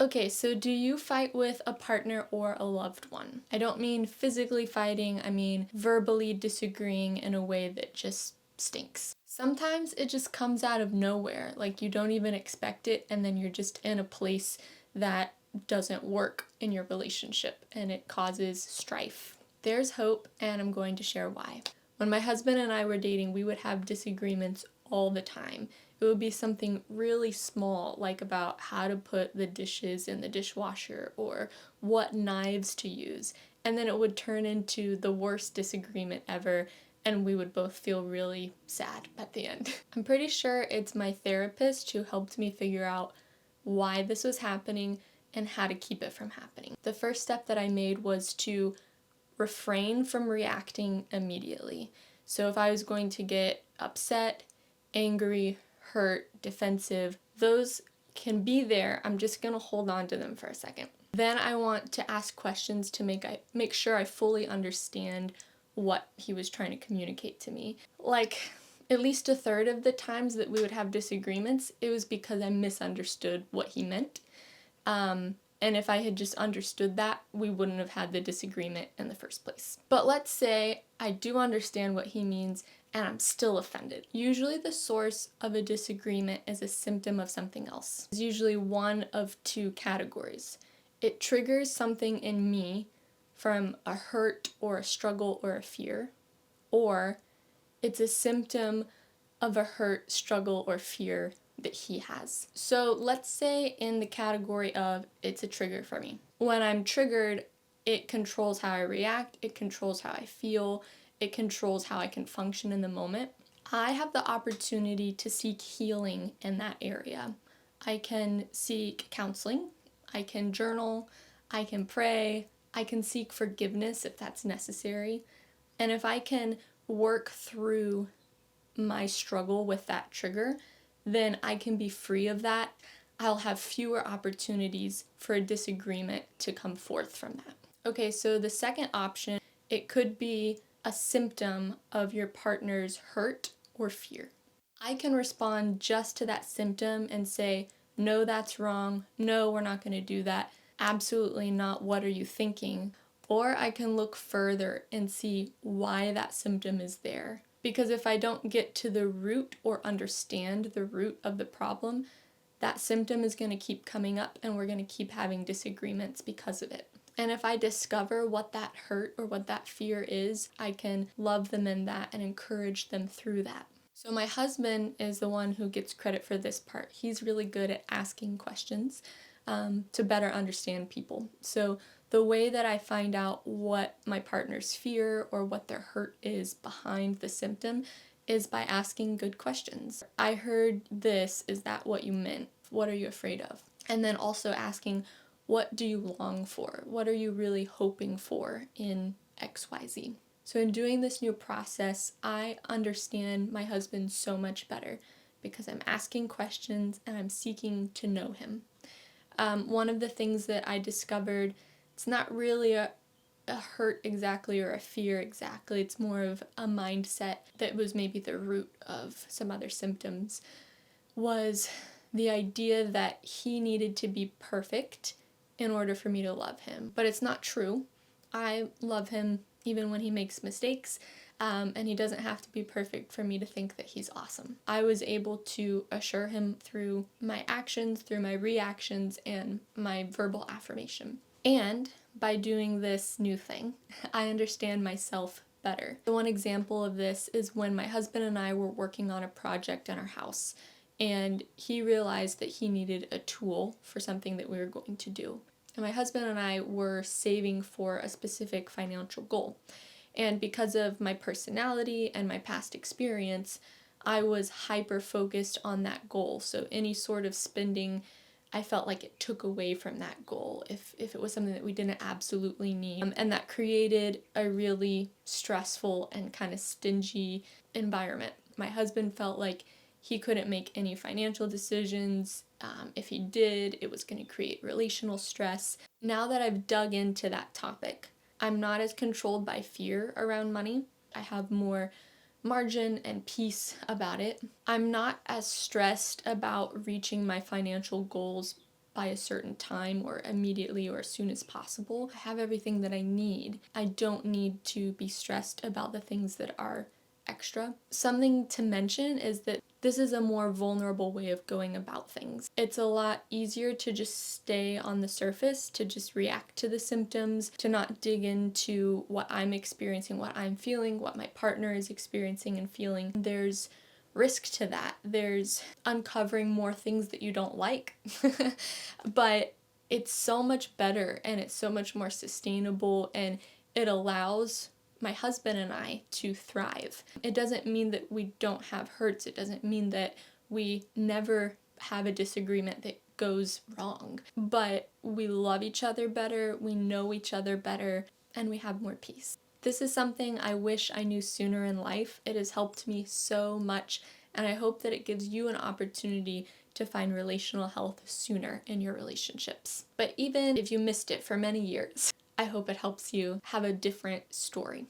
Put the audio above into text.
Okay, so do you fight with a partner or a loved one? I don't mean physically fighting, I mean verbally disagreeing in a way that just stinks. Sometimes it just comes out of nowhere, like you don't even expect it, and then you're just in a place that doesn't work in your relationship and it causes strife. There's hope, and I'm going to share why. When my husband and I were dating, we would have disagreements all the time. It would be something really small, like about how to put the dishes in the dishwasher or what knives to use. And then it would turn into the worst disagreement ever, and we would both feel really sad at the end. I'm pretty sure it's my therapist who helped me figure out why this was happening and how to keep it from happening. The first step that I made was to refrain from reacting immediately. So if I was going to get upset, angry, hurt, defensive, those can be there. I'm just going to hold on to them for a second. Then I want to ask questions to make sure I fully understand what he was trying to communicate to me. Like, at least a third of the times that we would have disagreements, it was because I misunderstood what he meant. And if I had just understood that, we wouldn't have had the disagreement in the first place. But let's say I do understand what he means and I'm still offended. Usually the source of a disagreement is a symptom of something else. It's usually one of two categories. It triggers something in me from a hurt or a struggle or a fear, or it's a symptom of a hurt, struggle, or fear that he has. So let's say in the category of it's a trigger for me. When I'm triggered, it controls how I react, it controls how I feel, it controls how I can function in the moment. I have the opportunity to seek healing in that area. I can seek counseling, I can journal, I can pray, I can seek forgiveness if that's necessary. And if I can work through my struggle with that trigger, then I can be free of that. I'll have fewer opportunities for a disagreement to come forth from that. Okay, so the second option, it could be a symptom of your partner's hurt or fear. I can respond just to that symptom and say, no, that's wrong. No, we're not going to do that. Absolutely not. What are you thinking? Or I can look further and see why that symptom is there. Because if I don't get to the root or understand the root of the problem, that symptom is going to keep coming up and we're going to keep having disagreements because of it. And if I discover what that hurt or what that fear is, I can love them in that and encourage them through that. So my husband is the one who gets credit for this part. He's really good at asking questions to better understand people. So the way that I find out what my partner's fear or what their hurt is behind the symptom is by asking good questions. I heard this, is that what you meant? What are you afraid of? And then also asking, what do you long for? What are you really hoping for in XYZ? So in doing this new process, I understand my husband so much better because I'm asking questions and I'm seeking to know him. One of the things that I discovered, it's not really a hurt exactly or a fear exactly, it's more of a mindset that was maybe the root of some other symptoms, was the idea that he needed to be perfect in order for me to love him. But it's not true. I love him even when he makes mistakes, and he doesn't have to be perfect for me to think that he's awesome. I was able to assure him through my actions, through my reactions, and my verbal affirmation. And by doing this new thing, I understand myself better. The one example of this is when my husband and I were working on a project in our house, and he realized that he needed a tool for something that we were going to do. And my husband and I were saving for a specific financial goal. And because of my personality and my past experience, I was hyper focused on that goal. So any sort of spending, I felt like it took away from that goal if it was something that we didn't absolutely need. And that created a really stressful and kind of stingy environment. My husband felt like he couldn't make any financial decisions. If he did, it was going to create relational stress. Now that I've dug into that topic, I'm not as controlled by fear around money. I have more margin and peace about it. I'm not as stressed about reaching my financial goals by a certain time or immediately or as soon as possible. I have everything that I need. I don't need to be stressed about the things that are extra. Something to mention is that this is a more vulnerable way of going about things. It's a lot easier to just stay on the surface, to just react to the symptoms, to not dig into what I'm experiencing, what I'm feeling, what my partner is experiencing and feeling. There's risk to that. There's uncovering more things that you don't like. But it's so much better and it's so much more sustainable, and it allows my husband and I to thrive. It doesn't mean that we don't have hurts. It doesn't mean that we never have a disagreement that goes wrong. But we love each other better, we know each other better, and we have more peace. This is something I wish I knew sooner in life. It has helped me so much, and I hope that it gives you an opportunity to find relational health sooner in your relationships. But even if you missed it for many years, I hope it helps you have a different story.